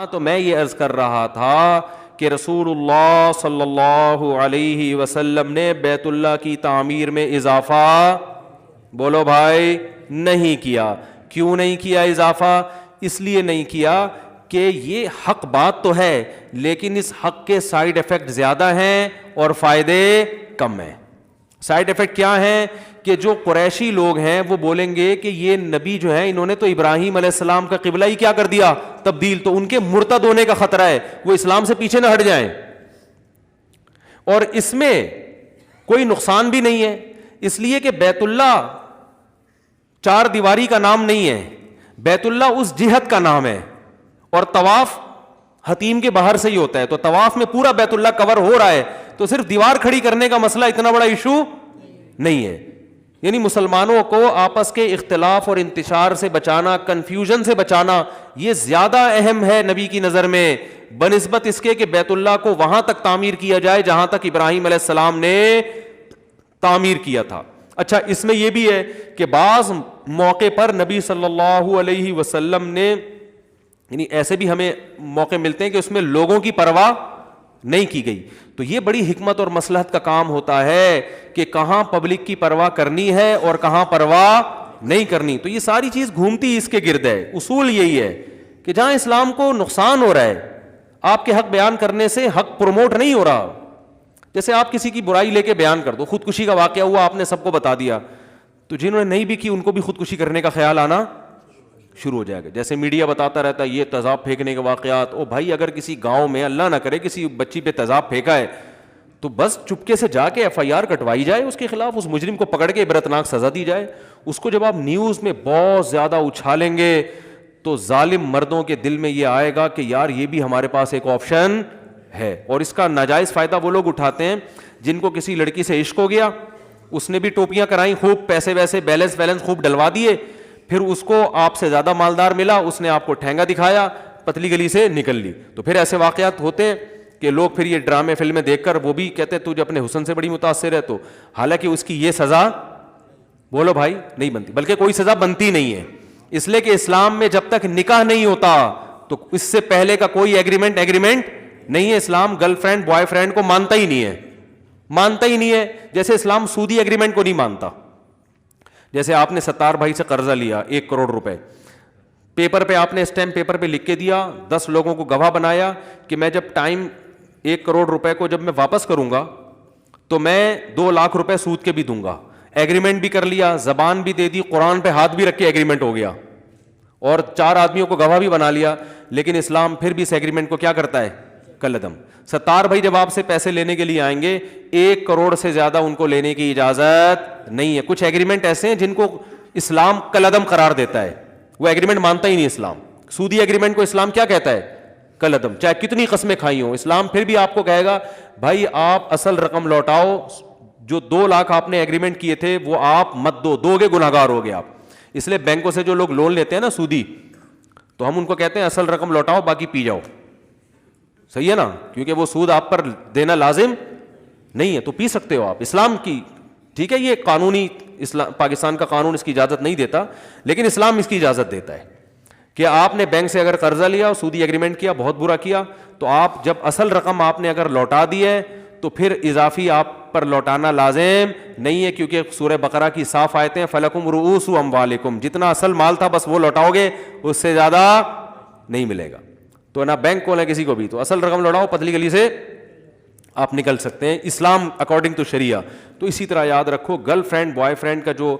تو میں یہ عرض کر رہا تھا کہ رسول اللہ صلی اللہ علیہ وسلم نے بیت اللہ کی تعمیر میں اضافہ، بولو بھائی، نہیں کیا۔ کیوں نہیں کیا اضافہ؟ اس لیے نہیں کیا کہ یہ حق بات تو ہے، لیکن اس حق کے سائیڈ ایفیکٹ زیادہ ہیں اور فائدے کم ہیں۔ سائیڈ ایفیکٹ کیا ہیں کہ جو قریشی لوگ ہیں وہ بولیں گے کہ یہ نبی جو ہیں انہوں نے تو ابراہیم علیہ السلام کا قبلہ ہی کیا کر دیا، تبدیل، تو ان کے مرتد ہونے کا خطرہ ہے، وہ اسلام سے پیچھے نہ ہٹ جائیں۔ اور اس میں کوئی نقصان بھی نہیں ہے، اس لیے کہ بیت اللہ چار دیواری کا نام نہیں ہے، بیت اللہ اس جہت کا نام ہے، اور طواف حتیم کے باہر سے ہی ہوتا ہے، تو طواف میں پورا بیت اللہ کور ہو رہا ہے، تو صرف دیوار کھڑی کرنے کا مسئلہ اتنا بڑا ایشو نہیں ہے۔ یعنی مسلمانوں کو آپس کے اختلاف اور انتشار سے بچانا، کنفیوژن سے بچانا، یہ زیادہ اہم ہے نبی کی نظر میں بنسبت اس کے کہ بیت اللہ کو وہاں تک تعمیر کیا جائے جہاں تک ابراہیم علیہ السلام نے تعمیر کیا تھا۔ اچھا، اس میں یہ بھی ہے کہ بعض موقع پر نبی صلی اللہ علیہ وسلم نے، یعنی ایسے بھی ہمیں موقع ملتے ہیں کہ اس میں لوگوں کی پرواہ نہیں کی گئی، تو یہ بڑی حکمت اور مصلحت کا کام ہوتا ہے کہ کہاں پبلک کی پرواہ کرنی ہے اور کہاں پرواہ نہیں کرنی۔ تو یہ ساری چیز گھومتی اس کے گرد ہے۔ اصول یہی ہے کہ جہاں اسلام کو نقصان ہو رہا ہے، آپ کے حق بیان کرنے سے حق پروموٹ نہیں ہو رہا۔ جیسے آپ کسی کی برائی لے کے بیان کر دو، خودکشی کا واقعہ ہوا، آپ نے سب کو بتا دیا، تو جنہوں نے نہیں بھی کی ان کو بھی خودکشی کرنے کا خیال آنا شروع ہو جائے گا۔ جیسے میڈیا بتاتا رہتا ہے یہ تیزاب پھینکنے کے واقعات، او بھائی اگر کسی گاؤں میں اللہ نہ کرے کسی بچی پہ تیزاب پھینکا ہے تو بس چپکے سے جا کے ایف آئی آر کٹوائی جائے اس کے خلاف، اس مجرم کو پکڑ کے عبرتناک سزا دی جائے۔ اس کو جب آپ نیوز میں بہت زیادہ اچھالیں گے تو ظالم مردوں کے دل میں یہ آئے گا کہ یار یہ بھی ہمارے پاس ایک آپشن ہے، اور اس کا ناجائز فائدہ وہ لوگ اٹھاتے ہیں جن کو کسی لڑکی سے عشق ہو گیا، اس نے بھی ٹوپیاں کرائیں، خوب پیسے ویسے بیلنس خوب ڈلوا دیے، پھر اس کو آپ سے زیادہ مالدار ملا، اس نے آپ کو ٹھینگا دکھایا، پتلی گلی سے نکل لی، تو پھر ایسے واقعات ہوتے ہیں کہ لوگ پھر یہ ڈرامے فلمیں دیکھ کر وہ بھی کہتے ہیں تجھے اپنے حسن سے بڑی متاثر ہے، تو حالانکہ اس کی یہ سزا، بولو بھائی، نہیں بنتی، بلکہ کوئی سزا بنتی نہیں ہے، اس لیے کہ اسلام میں جب تک نکاح نہیں ہوتا تو اس سے پہلے کا کوئی ایگریمنٹ نہیں ہے۔ اسلام گرل فرینڈ بوائے فرینڈ کو مانتا ہی نہیں ہے، جیسے اسلام سودی ایگریمنٹ کو نہیں مانتا۔ جیسے آپ نے ستار بھائی سے قرضہ لیا 1 کروڑ روپے، پیپر پہ آپ نے اسٹیمپ پیپر پہ لکھ کے دیا، 10 لوگوں کو گواہ بنایا کہ میں جب ٹائم 1 کروڑ روپے کو جب میں واپس کروں گا تو میں 2 لاکھ روپے سود کے بھی دوں گا، ایگریمنٹ بھی کر لیا، زبان بھی دے دی، قرآن پہ ہاتھ بھی رکھ کے ایگریمنٹ ہو گیا، اور 4 آدمیوں کو گواہ بھی بنا لیا، لیکن اسلام پھر بھی اس ایگریمنٹ کو کیا کرتا ہے؟ کالعدم۔ ستار بھائی جب آپ سے پیسے لینے کے لیے آئیں گے 1 کروڑ سے زیادہ ان کو لینے کی اجازت نہیں ہے۔ کچھ ایگریمنٹ ایسے ہیں جن کو اسلام کالعدم قرار دیتا ہے، وہ ایگریمنٹ مانتا ہی نہیں اسلام۔ سودی ایگریمنٹ کو اسلام کیا کہتا ہے؟ کالعدم، چاہے کتنی قسمیں کھائی ہوں، اسلام پھر بھی آپ کو کہے گا بھائی آپ اصل رقم لوٹاؤ، جو 2 لاکھ آپ نے ایگریمنٹ کیے تھے وہ آپ مت دو گے، گناہگار ہو گے آپ۔ اس لیے بینکوں سے جو لوگ لون لیتے ہیں نا سودی، تو ہم ان کو کہتے ہیں اصل رقم لوٹاؤ باقی پی جاؤ، صحیح ہے نا، کیونکہ وہ سود آپ پر دینا لازم نہیں ہے، تو پی سکتے ہو آپ اسلام کی، ٹھیک ہے، یہ قانونی اسلام، پاکستان کا قانون اس کی اجازت نہیں دیتا، لیکن اسلام اس کی اجازت دیتا ہے کہ آپ نے بینک سے اگر قرضہ لیا اور سودی ایگریمنٹ کیا، بہت برا کیا، تو آپ جب اصل رقم آپ نے اگر لوٹا دی ہے تو پھر اضافی آپ پر لوٹانا لازم نہیں ہے، کیونکہ سورہ بقرہ کی صاف آیتیں فَلَكُمْ رُؤُوسُ أَمْوَالِكُمْ، جتنا اصل مال تھا بس وہ لوٹاؤ گے، اس سے زیادہ نہیں ملے گا۔ تو نہ بینک کو نہ کسی کو بھی، تو اصل رقم لوٹاؤ، پتلی گلی سے آپ نکل سکتے ہیں، اسلام اکارڈنگ ٹو شریعہ۔ تو اسی طرح یاد رکھو گرل فرینڈ بوائے فرینڈ کا جو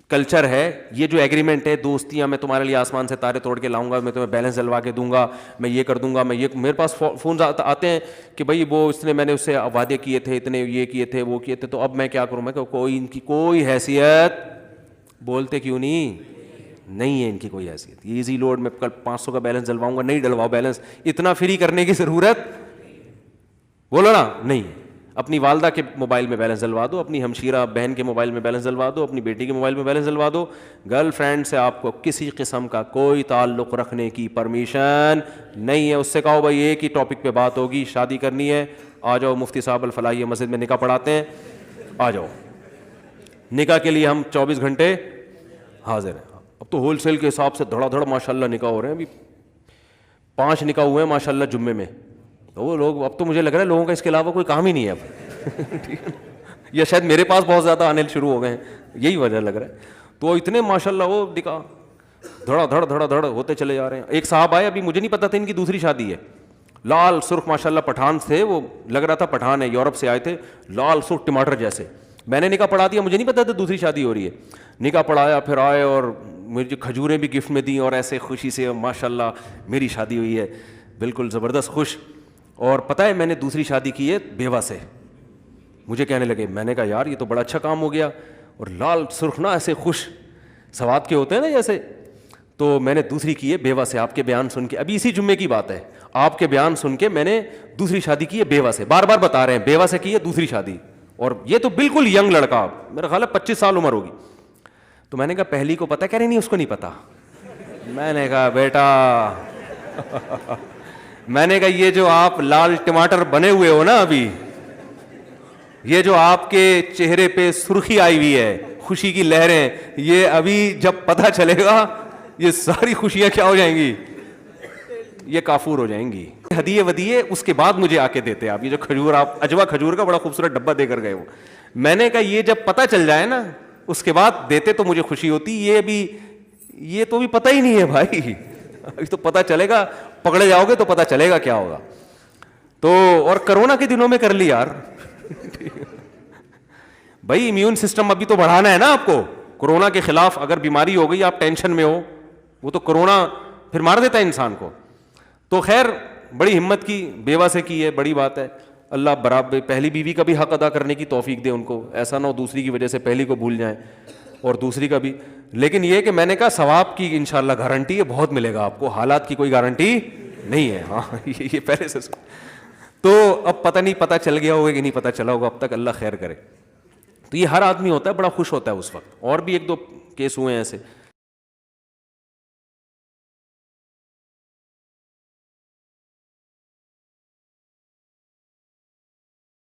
کلچر ہے، یہ جو ایگریمنٹ ہے، دوستیاں، میں تمہارے لیے آسمان سے تارے توڑ کے لاؤں گا، میں تمہیں بیلنس دلوا کے دوں گا، میں یہ کر دوں گا، میں یہ، میرے پاس فون آتے ہیں کہ بھائی وہ اس نے، میں نے اس سے وعدے کیے تھے، اتنے یہ کیے تھے، وہ کیے تھے، تو اب میں کیا کروں؟ میں کہ کوئی ان کی کوئی حیثیت، بولتے کیوں نہیں ہے ان کی کوئی حیثیت۔ یہ ایزی لوڈ میں کل 500 کا بیلنس ڈلواؤں گا، نہیں ڈلواؤ بیلنس، اتنا فری کرنے کی ضرورت، بولو نا، نہیں۔ اپنی والدہ کے موبائل میں بیلنس ڈلوا دو، اپنی ہمشیرہ بہن کے موبائل میں بیلنس ڈلوا دو، اپنی بیٹی کے موبائل میں بیلنس ڈلوا دو۔ گرل فرینڈ سے آپ کو کسی قسم کا کوئی تعلق رکھنے کی پرمیشن نہیں ہے۔ اس سے کہو بھائی ایک ہی ٹاپک پہ بات ہوگی، شادی کرنی ہے، آ جاؤ مفتی صاحب الفلاحیہ مسجد میں نکاح پڑھاتے ہیں، آ جاؤ، نکاح کے لیے ہم 24 گھنٹے حاضر ہیں۔ اب تو ہول سیل کے حساب سے دھڑا دھڑ ماشاء اللہ نکاح ہو رہے ہیں، ابھی 5 نکاح ہوئے ہیں ماشاء اللہ جمعے میں. تو وہ لوگ, اب تو مجھے لگ رہا ہے لوگوں کا اس کے علاوہ کوئی کام ہی نہیں ہے اب یا شاید میرے پاس بہت زیادہ آنے شروع ہو گئے ہیں, یہی وجہ لگ رہا ہے. تو اتنے ماشاء اللہ وہ نکاح دھڑا دھڑ ہوتے چلے جا رہے ہیں. ایک صاحب آئے, ابھی مجھے نہیں پتا تھا ان کی دوسری شادی ہے, لال سرخ ماشاء اللہ پٹھان تھے, وہ لگ رہا تھا پٹھان ہے, یورپ سے آئے تھے, لال سرخ ٹماٹر جیسے. میں نے نکاح پڑھا دیا, مجھے نہیں پتا تھا دوسری شادی ہو رہی ہے. نکاح پڑھایا, پھر آئے اور مجھے کھجوریں بھی گفٹ میں دیں, اور ایسے خوشی سے ماشاء اللہ میری شادی ہوئی ہے, بالکل زبردست خوش. اور پتہ ہے میں نے دوسری شادی کی ہے بیوہ سے. مجھے کہنے لگے, میں نے کہا یار یہ تو بڑا اچھا کام ہو گیا, اور لال سرخ نا ایسے خوش سواد کے ہوتے ہیں نا جیسے. تو میں نے دوسری کی ہے بیوہ سے. آپ کے بیان سن کے, ابھی اسی جمعے کی بات ہے, آپ کے بیان سن کے میں نے دوسری شادی کی ہے بیوہ سے. بار بار بتا رہے ہیں بیوہ سے کی ہے دوسری شادی, اور یہ تو بالکل ینگ لڑکا, میرا خیال ہے 25 سال عمر ہوگی. تو میں نے کہا پہلی کو پتا, کہہ رہے نہیں اس کو نہیں پتا. میں نے کہا بیٹا میں نے کہا یہ جو آپ لال ٹماٹر بنے ہوئے ہو نا ابھی, یہ جو آپ کے چہرے پہ سرخی آئی ہوئی ہے, خوشی کی لہریں, یہ ابھی جب پتہ چلے گا یہ ساری خوشیاں کیا ہو جائیں گی, یہ کافور ہو جائیں گی. ہدیے ودیے اس کے بعد مجھے آ کے دیتے آپ, یہ جو کھجور, آپ اجوا کھجور کا بڑا خوبصورت ڈبہ دے کر گئے وہ. میں نے کہا یہ جب پتہ چل جائے نا اس کے بعد دیتے تو مجھے خوشی ہوتی, یہ تو بھی پتہ ہی نہیں ہے بھائی, ابھی تو پتہ چلے گا, پکڑے جاؤ گے تو پتہ چلے گا کیا ہوگا. تو اور کرونا کے دنوں میں کر لی یار بھائی امیون سسٹم ابھی تو بڑھانا ہے نا آپ کو. کرونا کے خلاف اگر بیماری ہو گئی, آپ ٹینشن میں ہو, وہ تو کرونا پھر مار دیتا ہے انسان کو. تو خیر بڑی ہمت کی, بیوہ سے کی ہے, بڑی بات ہے. اللہ برابر پہلی بیوی کا بھی حق ادا کرنے کی توفیق دے ان کو, ایسا نہ ہو دوسری کی وجہ سے پہلی کو بھول جائیں, اور دوسری کا بھی. لیکن یہ کہ میں نے کہا ثواب کی انشاءاللہ گارنٹی ہے, بہت ملے گا آپ کو, حالات کی کوئی گارنٹی نہیں ہے. ہاں یہ پہلے سے. تو اب پتہ نہیں پتہ چل گیا ہوگا کہ نہیں پتہ چلا ہوگا, اب تک اللہ خیر کرے. تو یہ ہر آدمی ہوتا ہے, بڑا خوش ہوتا ہے اس وقت. اور بھی 1-2 کیس ہوئے ہیں ایسے.